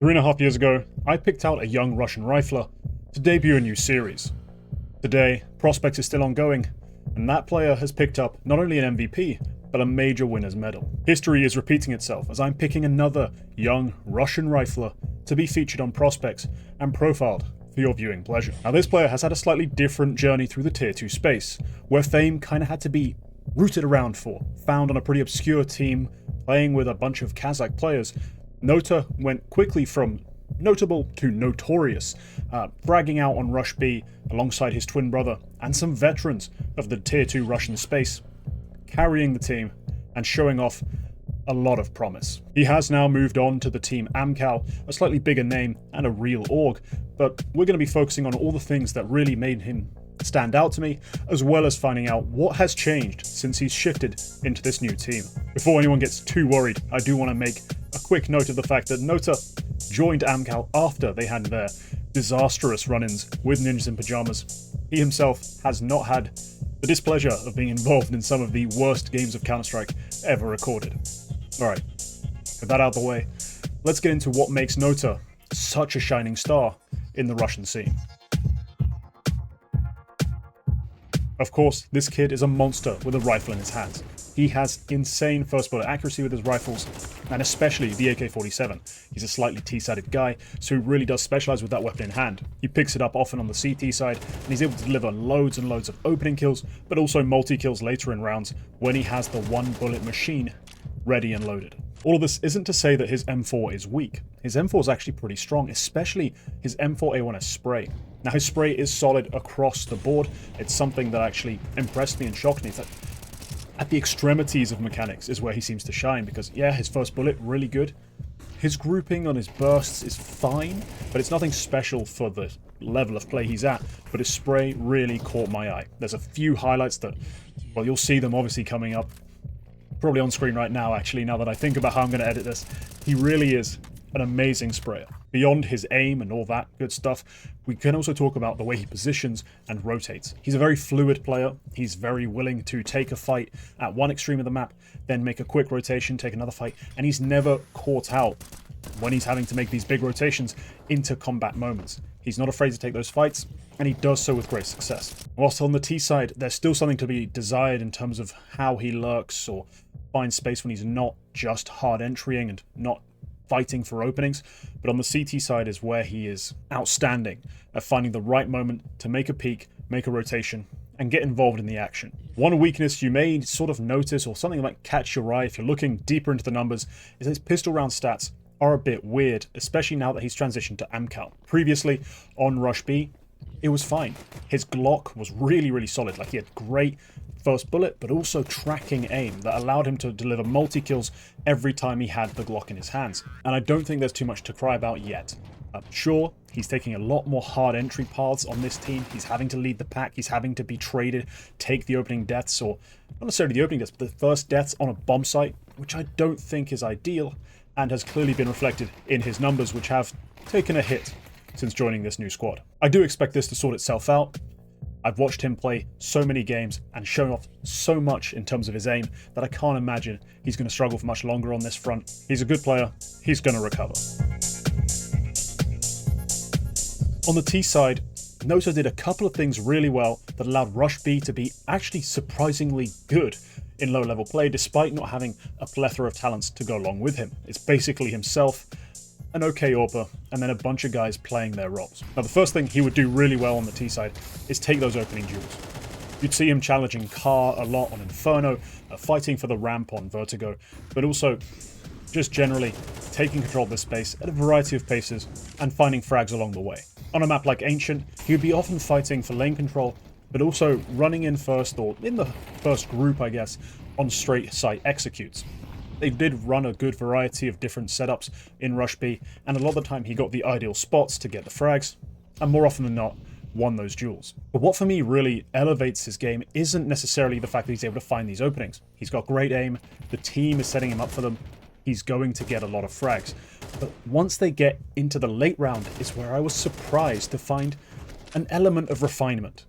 3.5 years ago, I picked out a young Russian rifler to debut a new series. Today, Prospects is still ongoing, and that player has picked up not only an MVP, but a major winner's medal. History is repeating itself as I'm picking another young Russian rifler to be featured on Prospects and profiled for your viewing pleasure. Now, this player has had a slightly different journey through the Tier 2 space, where fame kind of had to be rooted around for. Found on a pretty obscure team, playing with a bunch of Kazakh players, Nota went quickly from notable to notorious, bragging out on Rush B alongside his twin brother and some veterans of the Tier 2 Russian space, carrying the team and showing off a lot of promise. He has now moved on to the team Amcal, a slightly bigger name and a real org, but we're going to be focusing on all the things that really made him stand out to me, as well as finding out what has changed since he's shifted into this new team. Before anyone gets too worried, I do want to make a quick note of the fact that Nota joined Amcal after they had their disastrous run-ins with Ninjas in Pajamas. He himself has not had the displeasure of being involved in some of the worst games of Counter-Strike ever recorded. Alright, with that out of the way, let's get into what makes Nota such a shining star in the Russian scene. Of course, this kid is a monster with a rifle in his hands. He has insane first bullet accuracy with his rifles, and especially the AK-47. He's a slightly T-sided guy, so he really does specialize with that weapon in hand. He picks it up often on the CT side, and he's able to deliver loads and loads of opening kills, but also multi-kills later in rounds when he has the one-bullet machine ready and loaded. All of this isn't to say that his M4 is weak. His M4 is actually pretty strong, especially his M4A1S spray. Now, his spray is solid across the board. It's something that actually impressed me and shocked me. That at the extremities of mechanics is where he seems to shine, because yeah, his first bullet, really good. His grouping on his bursts is fine, but it's nothing special for the level of play he's at, but his spray really caught my eye. There's a few highlights that, well, you'll see them obviously coming up, probably on screen right now actually, now that I think about how I'm going to edit this. He really is an amazing sprayer. Beyond his aim and all that good stuff, we can also talk about the way he positions and rotates. He's a very fluid player. He's very willing to take a fight at one extreme of the map, then make a quick rotation, take another fight, and he's never caught out when he's having to make these big rotations into combat moments. He's not afraid to take those fights, and he does so with great success. Whilst on the T side, there's still something to be desired in terms of how he lurks or finds space when he's not just hard entrying and not fighting for openings, but on the CT side is where he is outstanding at finding the right moment to make a peek, make a rotation, and get involved in the action. One weakness you may sort of notice, or something that might catch your eye if you're looking deeper into the numbers, is his pistol round stats are a bit weird, especially now that he's transitioned to Amcal. Previously, on Rush B, it was fine. His Glock was really, really solid. Like, he had great first bullet, but also tracking aim that allowed him to deliver multi-kills every time he had the Glock in his hands. And I don't think there's too much to cry about yet. Sure, he's taking a lot more hard entry paths on this team. He's having to lead the pack. He's having to be traded, take the opening deaths, or not necessarily the opening deaths, but the first deaths on a bomb site, which I don't think is ideal, and has clearly been reflected in his numbers, which have taken a hit since joining this new squad. I do expect this to sort itself out. I've watched him play so many games and shown off so much in terms of his aim that I can't imagine he's going to struggle for much longer on this front. He's a good player. He's going to recover. On the T side, Nota did a couple of things really well that allowed Rush B to be actually surprisingly good in low-level play, despite not having a plethora of talents to go along with him. It's basically himself, an okay AWPer, and then a bunch of guys playing their roles. Now, the first thing he would do really well on the T side is take those opening duels. You'd see him challenging Car a lot on Inferno, fighting for the ramp on Vertigo, but also just generally taking control of the space at a variety of paces and finding frags along the way. On a map like Ancient, he would be often fighting for lane control, but also running in first, or in the first group, I guess, on straight site executes. They did run a good variety of different setups in Rush B, and a lot of the time he got the ideal spots to get the frags, and more often than not, won those duels. But what for me really elevates his game isn't necessarily the fact that he's able to find these openings. He's got great aim, the team is setting him up for them, he's going to get a lot of frags. But once they get into the late round is where I was surprised to find an element of refinement.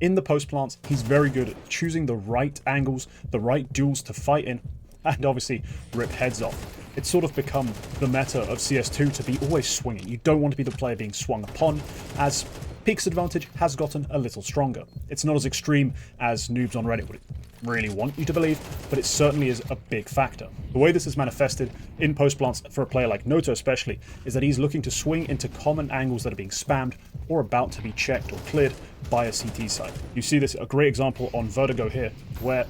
In the post plants, he's very good at choosing the right angles, the right duels to fight in, and obviously rip heads off. It's sort of become the meta of CS2 to be always swinging. You don't want to be the player being swung upon, as Peak's advantage has gotten a little stronger. It's not as extreme as noobs on Reddit would really want you to believe, but it certainly is a big factor. The way this is manifested in post-plants for a player like Nota especially is that he's looking to swing into common angles that are being spammed or about to be checked or cleared by a CT side. You see this, a great example on Vertigo here, where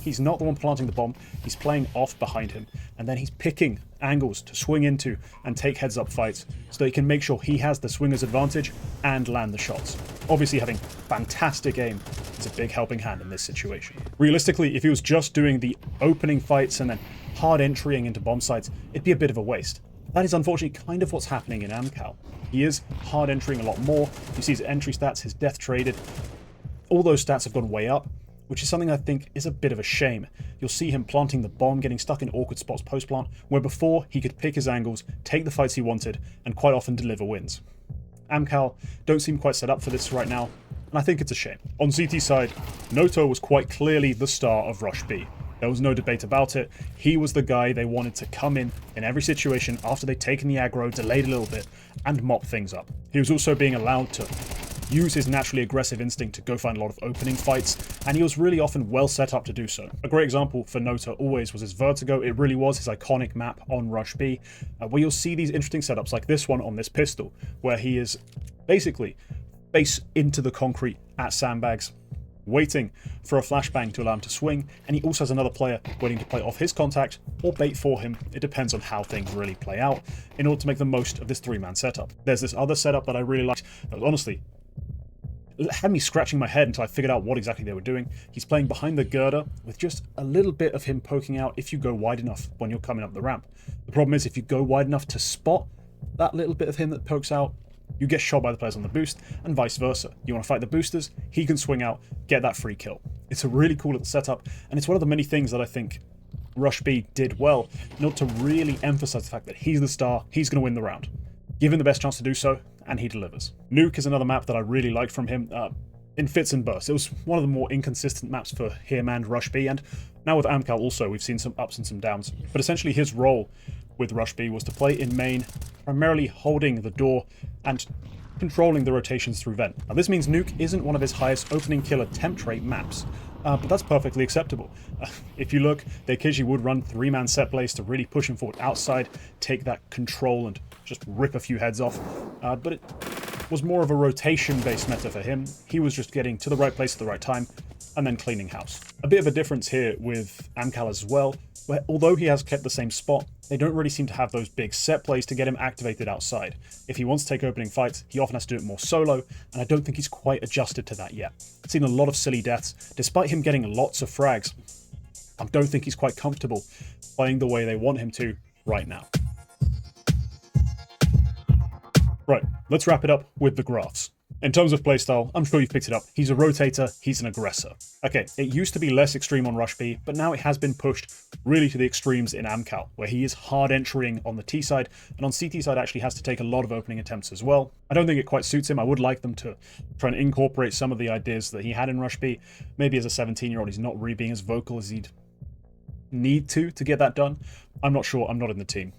he's not the one planting the bomb, he's playing off behind him, and then he's picking angles to swing into and take heads-up fights so that he can make sure he has the swinger's advantage and land the shots. Obviously, having fantastic aim is a big helping hand in this situation. Realistically, if he was just doing the opening fights and then hard entering into bomb sites, it'd be a bit of a waste. That is unfortunately kind of what's happening in Amcal. He is hard entering a lot more. You see his entry stats, his death traded, all those stats have gone way up, which is something I think is a bit of a shame. You'll see him planting the bomb, getting stuck in awkward spots post-plant, where before he could pick his angles, take the fights he wanted, and quite often deliver wins. Amcal don't seem quite set up for this right now, and I think it's a shame. On CT side, Noto was quite clearly the star of Rush B. There was no debate about it. He was the guy they wanted to come in every situation after they'd taken the aggro, delayed a little bit, and mop things up. He was also being allowed to use his naturally aggressive instinct to go find a lot of opening fights, and he was really often well set up to do so. A great example for Nota always was his Vertigo. It really was his iconic map on Rush B, where you'll see these interesting setups like this one on this pistol, where he is basically face into the concrete at sandbags, waiting for a flashbang to allow him to swing, and he also has another player waiting to play off his contact or bait for him. It depends on how things really play out in order to make the most of this three-man setup. There's this other setup that I really liked that was honestly had me scratching my head until I figured out what exactly they were doing. He's playing behind the girder with just a little bit of him poking out if you go wide enough when you're coming up the ramp. The problem is if you go wide enough to spot that little bit of him that pokes out, you get shot by the players on the boost, and vice versa. You want to fight the boosters, he can swing out, get that free kill. It's a really cool little setup, and it's one of the many things that I think Rush B did well, not to really emphasize the fact that he's the star, he's going to win the round. Give him the best chance to do so, and he delivers. Nuke is another map that I really liked from him, in fits and bursts. It was one of the more inconsistent maps for him and Rush B, and now with Amcal also, we've seen some ups and some downs. But essentially his role with Rush B was to play in main, primarily holding the door and controlling the rotations through vent. Now this means Nuke isn't one of his highest opening kill attempt rate maps, but that's perfectly acceptable. If you look, they occasionally would run three-man set plays to really push him forward outside, take that control and just rip a few heads off, but it was more of a rotation-based meta for him. He was just getting to the right place at the right time and then cleaning house. A bit of a difference here with Amcal as well, where although he has kept the same spot, they don't really seem to have those big set plays to get him activated outside. If he wants to take opening fights, he often has to do it more solo, and I don't think he's quite adjusted to that yet. I've seen a lot of silly deaths. Despite him getting lots of frags, I don't think he's quite comfortable playing the way they want him to right now. Right, let's wrap it up with the graphs. In terms of playstyle, I'm sure you've picked it up. He's a rotator, he's an aggressor. Okay, it used to be less extreme on Rush B, but now it has been pushed really to the extremes in Amcal, where he is hard entering on the T side, and on CT side actually has to take a lot of opening attempts as well. I don't think it quite suits him. I would like them to try and incorporate some of the ideas that he had in Rush B. Maybe as a 17-year-old, he's not really being as vocal as he'd need to get that done. I'm not sure, I'm not in the team.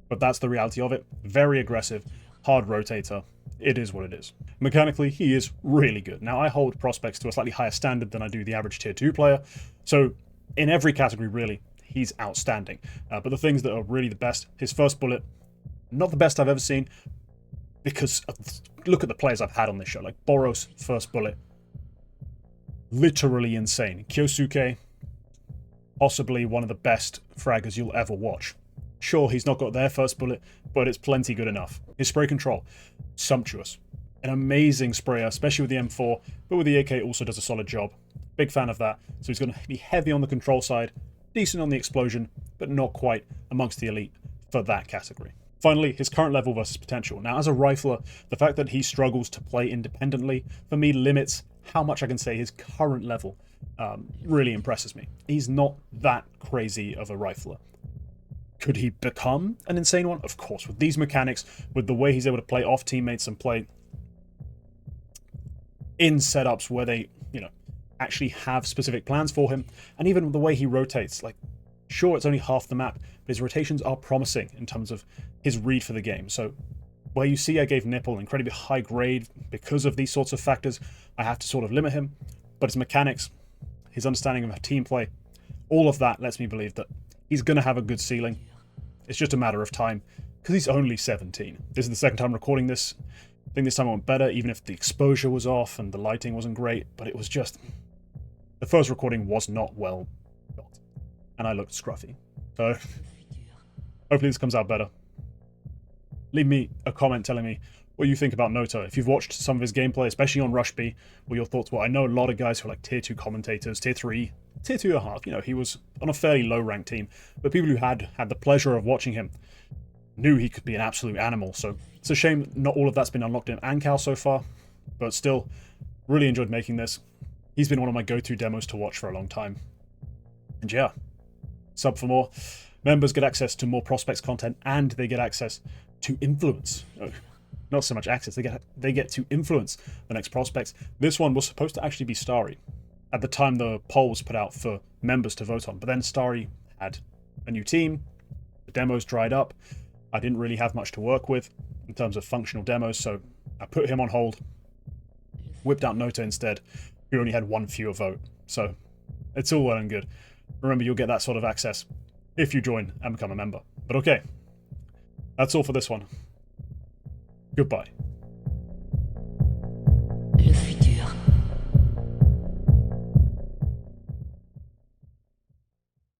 But that's the reality of it. Very aggressive, hard rotator. It is what it is. Mechanically, he is really good. Now, I hold prospects to a slightly higher standard than I do the average tier 2 player, so in every category, really, he's outstanding. But the things that are really the best, his first bullet, not the best I've ever seen, because look at the players I've had on this show, like Boros, first bullet, literally insane. Kyosuke, possibly one of the best fraggers you'll ever watch. Sure, he's not got their first bullet, but it's plenty good enough. His spray control, sumptuous. An amazing sprayer, especially with the M4, but with the AK also does a solid job. Big fan of that. So he's going to be heavy on the control side, decent on the explosion, but not quite amongst the elite for that category. Finally, his current level versus potential. Now, as a rifler, the fact that he struggles to play independently, for me, limits how much I can say his current level really impresses me. He's not that crazy of a rifler. Could he become an insane one? Of course, with these mechanics, with the way he's able to play off teammates and play in setups where they, actually have specific plans for him, and even the way he rotates, like, Sure, it's only half the map, but his rotations are promising in terms of his read for the game. So where you see I gave Nipple incredibly high grade because of these sorts of factors, I have to sort of limit him. But his mechanics, his understanding of team play, all of that lets me believe that he's going to have a good ceiling. It's just a matter of time, because he's only 17. This is the second time recording this. I think this time it went better, even if the exposure was off and the lighting wasn't great, but it was just... The first recording was not well shot, and I looked scruffy. So, hopefully this comes out better. Leave me a comment telling me what you think about Nota. If you've watched some of his gameplay, especially on Rush B, what your thoughts were. I know a lot of guys who are like tier 2 commentators, tier 3, tier 2.5, you know, he was on a fairly low ranked team, but people who had the pleasure of watching him knew he could be an absolute animal. So it's a shame not all of that's been unlocked in Ancal so far, but still really enjoyed making this. He's been one of my go-to demos to watch for a long time. And yeah, sub for more. Members get access to more Prospects content, and they get access to influence. Not so much access, they get to influence the next Prospects. This one was supposed to actually be Starry at the time the poll was put out for members to vote on, but then Starry had a new team, the demos dried up, I didn't really have much to work with in terms of functional demos, so I put him on hold, whipped out Nota instead, who only had one fewer vote. So it's all well and good. Remember, you'll get that sort of access if you join and become a member. But okay, that's all for this one. Goodbye.